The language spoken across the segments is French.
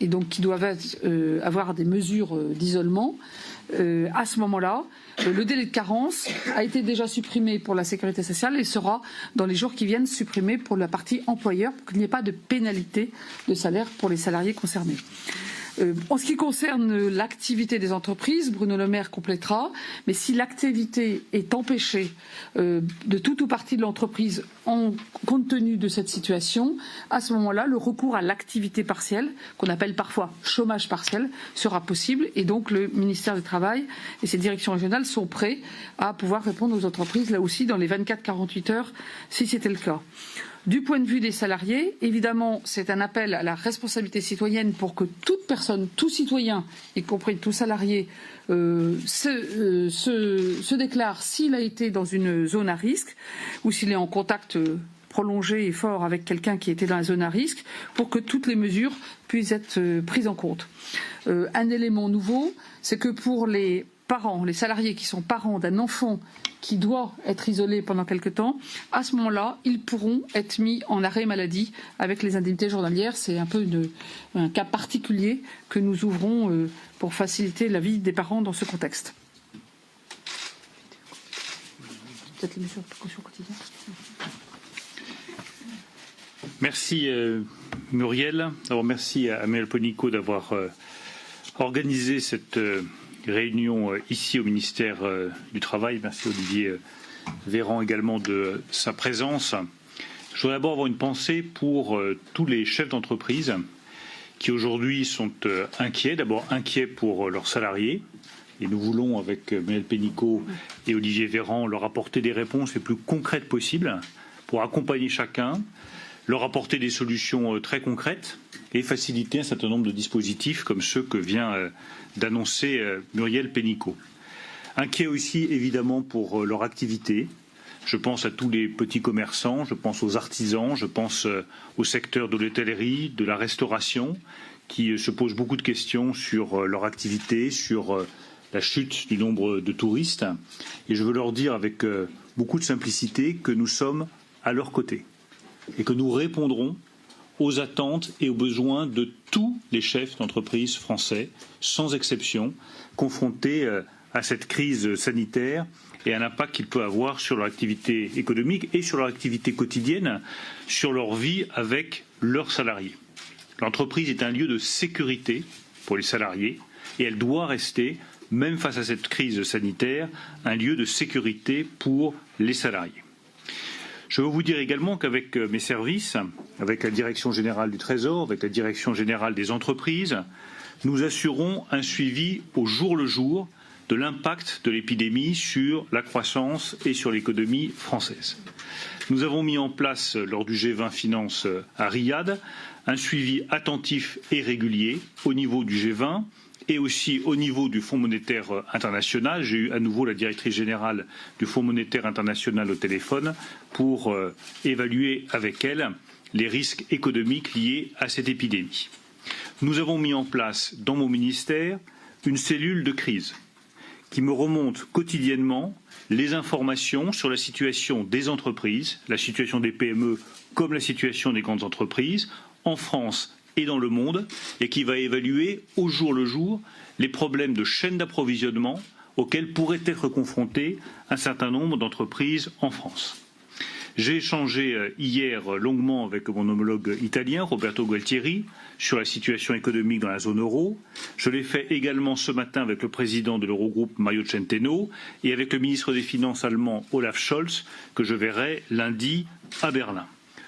et donc qui doivent avoir des mesures d'isolement, à ce moment-là, le délai de carence a été déjà supprimé pour la sécurité sociale et sera dans les jours qui viennent supprimé pour la partie employeur pour qu'il n'y ait pas de pénalité de salaire pour les salariés concernés. En ce qui concerne l'activité des entreprises, Bruno Le Maire complétera, mais si l'activité est empêchée de tout ou partie de l'entreprise compte tenu de cette situation, à ce moment-là, le recours à l'activité partielle, qu'on appelle parfois chômage partiel, sera possible et donc le ministère du Travail et ses directions régionales sont prêts à pouvoir répondre aux entreprises, là aussi, dans les 24-48 heures, si c'était le cas. Du point de vue des salariés, évidemment, c'est un appel à la responsabilité citoyenne pour que toute personne, tout citoyen, y compris tout salarié, se déclare s'il a été dans une zone à risque ou s'il est en contact prolongé et fort avec quelqu'un qui était dans la zone à risque pour que toutes les mesures puissent être prises en compte. Un élément nouveau, c'est que pour les parents, les salariés qui sont parents d'un enfant qui doit être isolé pendant quelque temps, à ce moment-là, ils pourront être mis en arrêt maladie avec les indemnités journalières. C'est un peu un cas particulier que nous ouvrons pour faciliter la vie des parents dans ce contexte. Peut-être les mesures de précaution quotidienne. Merci Muriel. Alors merci à Amélie Ponico d'avoir organisé cette réunion ici au ministère du Travail. Merci Olivier Véran également de sa présence. Je voudrais d'abord avoir une pensée pour tous les chefs d'entreprise qui aujourd'hui sont inquiets. D'abord inquiets pour leurs salariés. Et nous voulons, avec Amélie Ponico et Olivier Véran, leur apporter des réponses les plus concrètes possibles pour accompagner chacun, leur apporter des solutions très concrètes et faciliter un certain nombre de dispositifs comme ceux que vient d'annoncer Muriel Pénicaud. Inquiet aussi évidemment pour leur activité. Je pense à tous les petits commerçants, je pense aux artisans, je pense au secteur de l'hôtellerie, de la restauration, qui se posent beaucoup de questions sur leur activité, sur la chute du nombre de touristes. Et je veux leur dire avec beaucoup de simplicité que nous sommes à leur côté et que nous répondrons aux attentes et aux besoins de tous les chefs d'entreprise français, sans exception, confrontés à cette crise sanitaire et à l'impact qu'il peut avoir sur leur activité économique et sur leur activité quotidienne, sur leur vie avec leurs salariés. L'entreprise est un lieu de sécurité pour les salariés et elle doit rester, même face à cette crise sanitaire, un lieu de sécurité pour les salariés. Je veux vous dire également qu'avec mes services, avec la Direction générale du Trésor, avec la Direction générale des entreprises, nous assurons un suivi au jour le jour de l'impact de l'épidémie sur la croissance et sur l'économie française. Nous avons mis en place, lors du G20 Finance à Riyad, un suivi attentif et régulier au niveau du G20 et aussi au niveau du Fonds monétaire international. J'ai eu à nouveau la directrice générale du Fonds monétaire international au téléphone pour évaluer avec elle les risques économiques liés à cette épidémie. Nous avons mis en place dans mon ministère une cellule de crise qui me remonte quotidiennement les informations sur la situation des entreprises, la situation des PME comme la situation des grandes entreprises en France et dans le monde, et qui va évaluer au jour le jour les problèmes de chaîne d'approvisionnement auxquels pourraient être confrontées un certain nombre d'entreprises en France. J'ai échangé hier longuement avec mon homologue italien, Roberto Gualtieri, sur la situation économique dans la zone euro. Je l'ai fait également ce matin avec le président de l'Eurogroupe, Mario Centeno, et avec le ministre des Finances allemand, Olaf Scholz, que je verrai lundi à Berlin.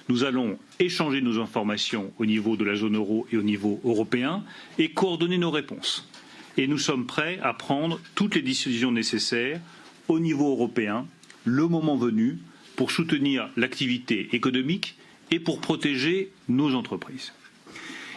Nous allons échanger nos informations au niveau de la zone euro et au niveau européen et coordonner nos réponses. Et nous sommes prêts à prendre toutes les décisions nécessaires au niveau européen, le moment venu, pour soutenir l'activité économique et pour protéger nos entreprises.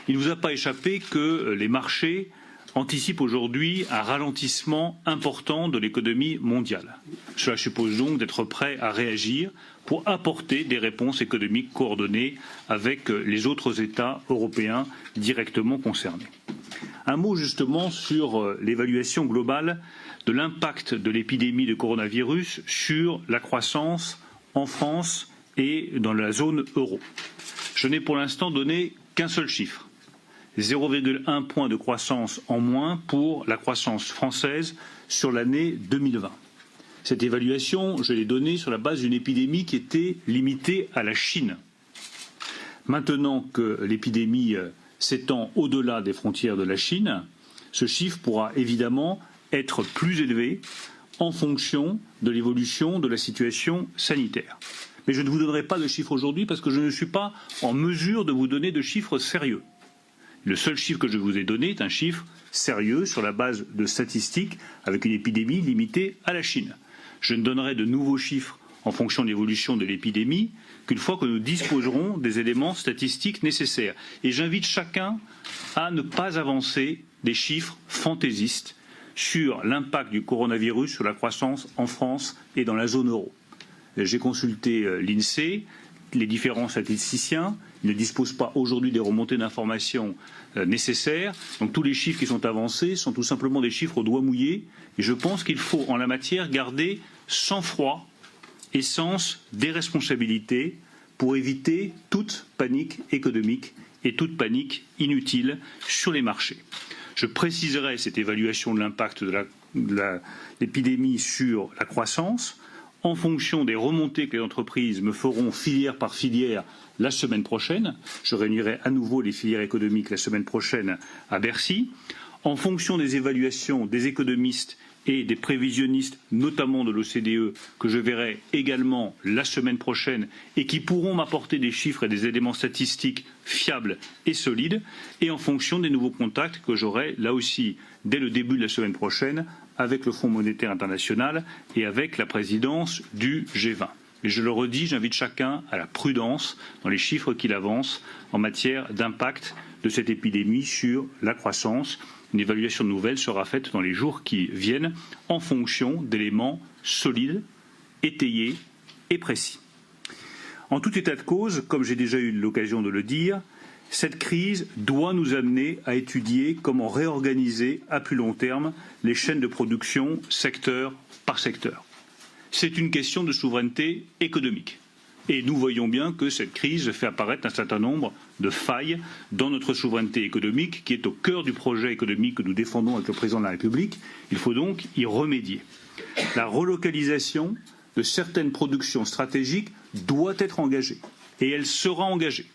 Il ne vous a pas échappé que les marchés anticipent aujourd'hui un ralentissement important de l'économie mondiale. Cela suppose donc d'être prêt à réagir pour apporter des réponses économiques coordonnées avec les autres États européens directement concernés. Un mot justement sur l'évaluation globale de l'impact de l'épidémie de coronavirus sur la croissance en France et dans la zone euro. Je n'ai pour l'instant donné qu'un seul chiffre. 0,1 point de croissance en moins pour la croissance française sur l'année 2020. Cette évaluation, je l'ai donnée sur la base d'une épidémie qui était limitée à la Chine. Maintenant que l'épidémie s'étend au-delà des frontières de la Chine, ce chiffre pourra évidemment être plus élevé en fonction de l'évolution de la situation sanitaire. Mais je ne vous donnerai pas de chiffres aujourd'hui parce que je ne suis pas en mesure de vous donner de chiffres sérieux. Le seul chiffre que je vous ai donné est un chiffre sérieux sur la base de statistiques avec une épidémie limitée à la Chine. Je ne donnerai de nouveaux chiffres en fonction de l'évolution de l'épidémie qu'une fois que nous disposerons des éléments statistiques nécessaires. Et j'invite chacun à ne pas avancer des chiffres fantaisistes sur l'impact du coronavirus sur la croissance en France et dans la zone euro. J'ai consulté l'INSEE, les différents statisticiens. Ils ne disposent pas aujourd'hui des remontées d'informations nécessaires. Donc tous les chiffres qui sont avancés sont tout simplement des chiffres au doigt mouillé. Et je pense qu'il faut, en la matière, garder sang-froid et sens des responsabilités pour éviter toute panique économique et toute panique inutile sur les marchés. Je préciserai cette évaluation de l'impact de l'épidémie sur la croissance en fonction des remontées que les entreprises me feront filière par filière la semaine prochaine. Je réunirai à nouveau les filières économiques la semaine prochaine à Bercy. En fonction des évaluations des économistes et des prévisionnistes, notamment de l'OCDE, que je verrai également la semaine prochaine et qui pourront m'apporter des chiffres et des éléments statistiques fiables et solides, et en fonction des nouveaux contacts que j'aurai là aussi dès le début de la semaine prochaine avec le Fonds monétaire international et avec la présidence du G20. Et je le redis, j'invite chacun à la prudence dans les chiffres qu'il avance en matière d'impact de cette épidémie sur la croissance. Une évaluation nouvelle sera faite dans les jours qui viennent en fonction d'éléments solides, étayés et précis. En tout état de cause, comme j'ai déjà eu l'occasion de le dire, cette crise doit nous amener à étudier comment réorganiser à plus long terme les chaînes de production secteur par secteur. C'est une question de souveraineté économique. Et nous voyons bien que cette crise fait apparaître un certain nombre de failles dans notre souveraineté économique qui est au cœur du projet économique que nous défendons avec le président de la République. Il faut donc y remédier. La relocalisation de certaines productions stratégiques doit être engagée et elle sera engagée.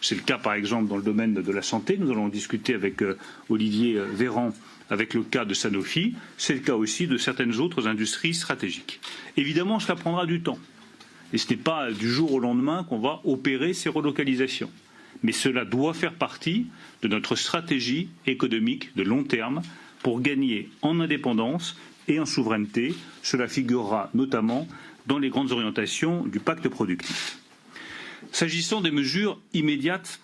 C'est le cas par exemple dans le domaine de la santé. Nous allons discuter avec Olivier Véran avec le cas de Sanofi. C'est le cas aussi de certaines autres industries stratégiques. Évidemment, cela prendra du temps. Et ce n'est pas du jour au lendemain qu'on va opérer ces relocalisations. Mais cela doit faire partie de notre stratégie économique de long terme pour gagner en indépendance et en souveraineté. Cela figurera notamment dans les grandes orientations du pacte productif. S'agissant des mesures immédiates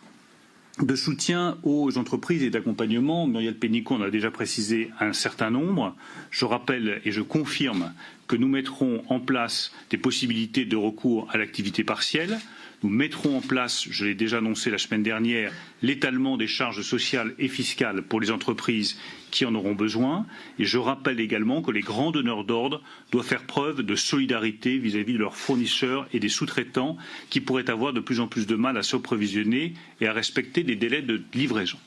de soutien aux entreprises et d'accompagnement, Muriel Pénicaud en a déjà précisé un certain nombre. Je rappelle et je confirme que nous mettrons en place des possibilités de recours à l'activité partielle. Nous mettrons en place, je l'ai déjà annoncé la semaine dernière, l'étalement des charges sociales et fiscales pour les entreprises qui en auront besoin. Et je rappelle également que les grands donneurs d'ordre doivent faire preuve de solidarité vis-à-vis de leurs fournisseurs et des sous-traitants qui pourraient avoir de plus en plus de mal à s'approvisionner et à respecter des délais de livraison.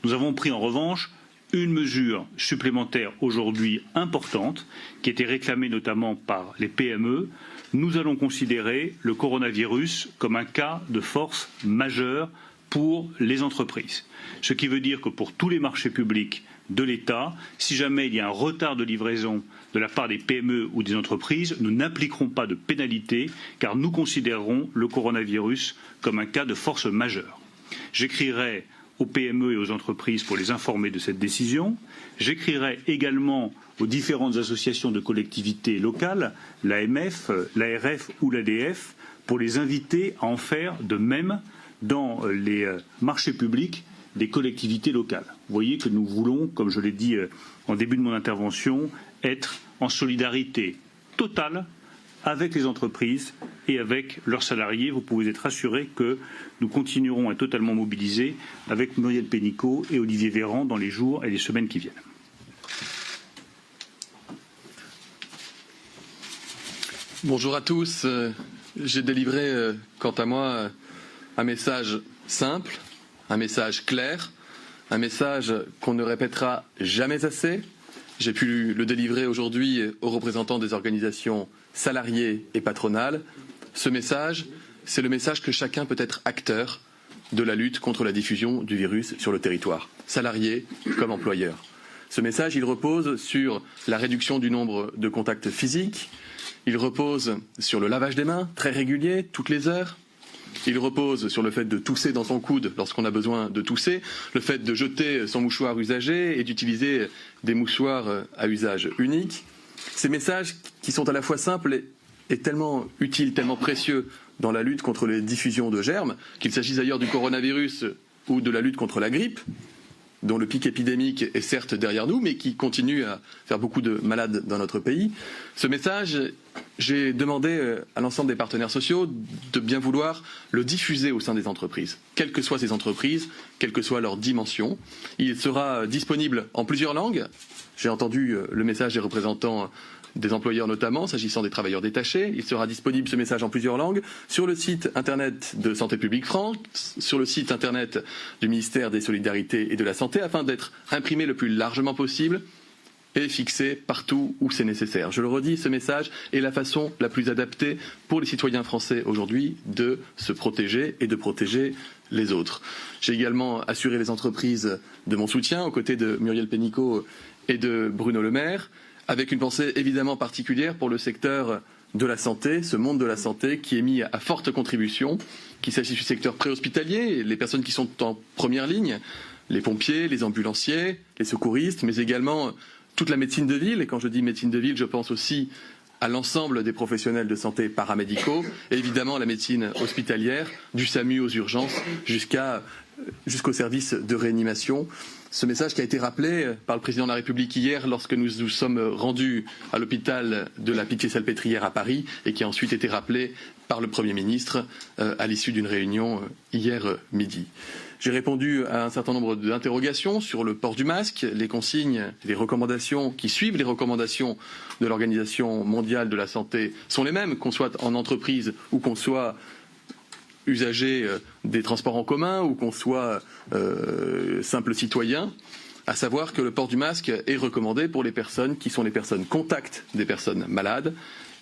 Nous avons pris en revanche une mesure supplémentaire aujourd'hui importante qui était réclamée notamment par les PME. Nous allons considérer le coronavirus comme un cas de force majeure pour les entreprises. Ce qui veut dire que pour tous les marchés publics de l'État, si jamais il y a un retard de livraison de la part des PME ou des entreprises, nous n'appliquerons pas de pénalité car nous considérons le coronavirus comme un cas de force majeure. J'écrirai aux PME et aux entreprises pour les informer de cette décision. J'écrirai également aux différentes associations de collectivités locales, l'AMF, l'ARF ou l'ADF, pour les inviter à en faire de même dans les marchés publics des collectivités locales. Vous voyez que nous voulons, comme je l'ai dit en début de mon intervention, être en solidarité totale avec les entreprises et avec leurs salariés. Vous pouvez être assurés que nous continuerons à être totalement mobilisés avec Muriel Pénicaud et Olivier Véran dans les jours et les semaines qui viennent. Bonjour à tous. J'ai délivré, quant à moi, un message simple, un message clair, un message qu'on ne répétera jamais assez. J'ai pu le délivrer aujourd'hui aux représentants des organisations salariées et patronales. Ce message, c'est le message que chacun peut être acteur de la lutte contre la diffusion du virus sur le territoire, salariés comme employeurs. Ce message, il repose sur la réduction du nombre de contacts physiques, il repose sur le lavage des mains très régulier, toutes les heures. Il repose sur le fait de tousser dans son coude lorsqu'on a besoin de tousser, le fait de jeter son mouchoir usagé et d'utiliser des mouchoirs à usage unique. Ces messages qui sont à la fois simples et tellement utiles, tellement précieux dans la lutte contre les diffusions de germes, qu'il s'agisse d'ailleurs du coronavirus ou de la lutte contre la grippe, dont le pic épidémique est certes derrière nous, mais qui continue à faire beaucoup de malades dans notre pays. Ce message, j'ai demandé à l'ensemble des partenaires sociaux de bien vouloir le diffuser au sein des entreprises, quelles que soient ces entreprises, quelle que soit leur dimension. Il sera disponible en plusieurs langues. J'ai entendu le message des représentants des employeurs notamment, s'agissant des travailleurs détachés. Il sera disponible ce message en plusieurs langues sur le site internet de Santé publique France, sur le site internet du ministère des Solidarités et de la Santé, afin d'être imprimé le plus largement possible et fixé partout où c'est nécessaire. Je le redis, ce message est la façon la plus adaptée pour les citoyens français aujourd'hui de se protéger et de protéger les autres. J'ai également assuré les entreprises de mon soutien aux côtés de Muriel Pénicaud et de Bruno Le Maire, avec une pensée évidemment particulière pour le secteur de la santé, ce monde de la santé qui est mis à forte contribution, qu'il s'agisse du secteur préhospitalier, les personnes qui sont en première ligne, les pompiers, les ambulanciers, les secouristes, mais également toute la médecine de ville. Et quand je dis médecine de ville, je pense aussi à l'ensemble des professionnels de santé paramédicaux, et évidemment à la médecine hospitalière, du SAMU aux urgences jusqu'au service de réanimation. Ce message qui a été rappelé par le président de la République hier lorsque nous nous sommes rendus à l'hôpital de la Pitié-Salpêtrière à Paris et qui a ensuite été rappelé par le Premier ministre à l'issue d'une réunion hier midi. J'ai répondu à un certain nombre d'interrogations sur le port du masque, les consignes, les recommandations qui suivent les recommandations de l'Organisation mondiale de la santé sont les mêmes, qu'on soit en entreprise ou qu'on soit usager des transports en commun ou qu'on soit simple citoyen, à savoir que le port du masque est recommandé pour les personnes qui sont les personnes contact des personnes malades,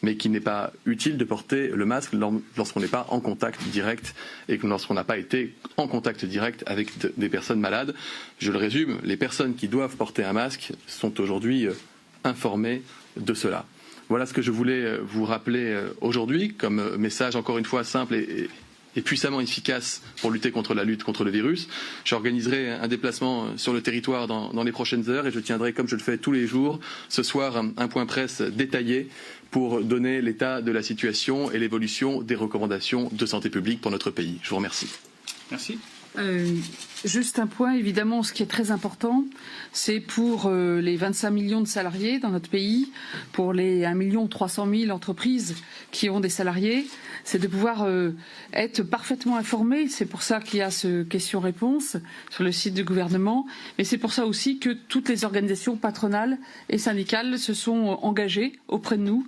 mais qu'il n'est pas utile de porter le masque lorsqu'on n'est pas en contact direct et que lorsqu'on n'a pas été en contact direct avec des personnes malades. Je le résume, les personnes qui doivent porter un masque sont aujourd'hui informées de cela. Voilà ce que je voulais vous rappeler aujourd'hui comme message, encore une fois, simple et puissamment efficace pour lutter contre la lutte contre le virus. J'organiserai un déplacement sur le territoire dans les prochaines heures et je tiendrai, comme je le fais tous les jours, ce soir un point presse détaillé pour donner l'état de la situation et l'évolution des recommandations de santé publique pour notre pays. Je vous remercie. Merci. Juste un point, évidemment, ce qui est très important, c'est pour les 25 millions de salariés dans notre pays, pour les 1 300 000 entreprises qui ont des salariés, c'est de pouvoir être parfaitement informés. C'est pour ça qu'il y a ce question-réponse sur le site du gouvernement, mais c'est pour ça aussi que toutes les organisations patronales et syndicales se sont engagées auprès de nous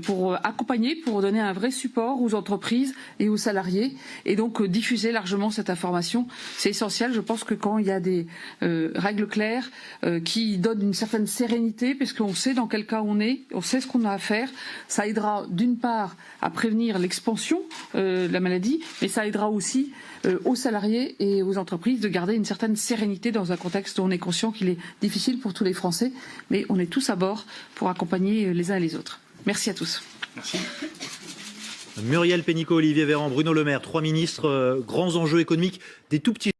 pour accompagner, pour donner un vrai support aux entreprises et aux salariés, et donc diffuser largement cette information. C'est essentiel. Je pense que quand il y a des règles claires qui donnent une certaine sérénité, puisqu'on sait dans quel cas on est, on sait ce qu'on a à faire, ça aidera d'une part à prévenir l'expansion de la maladie, mais ça aidera aussi aux salariés et aux entreprises de garder une certaine sérénité dans un contexte où on est conscient qu'il est difficile pour tous les Français, mais on est tous à bord pour accompagner les uns et les autres. Merci à tous. Merci. Muriel Pénicaud, Olivier Véran, Bruno Le Maire, 3 ministres, grands enjeux économiques, des tout petits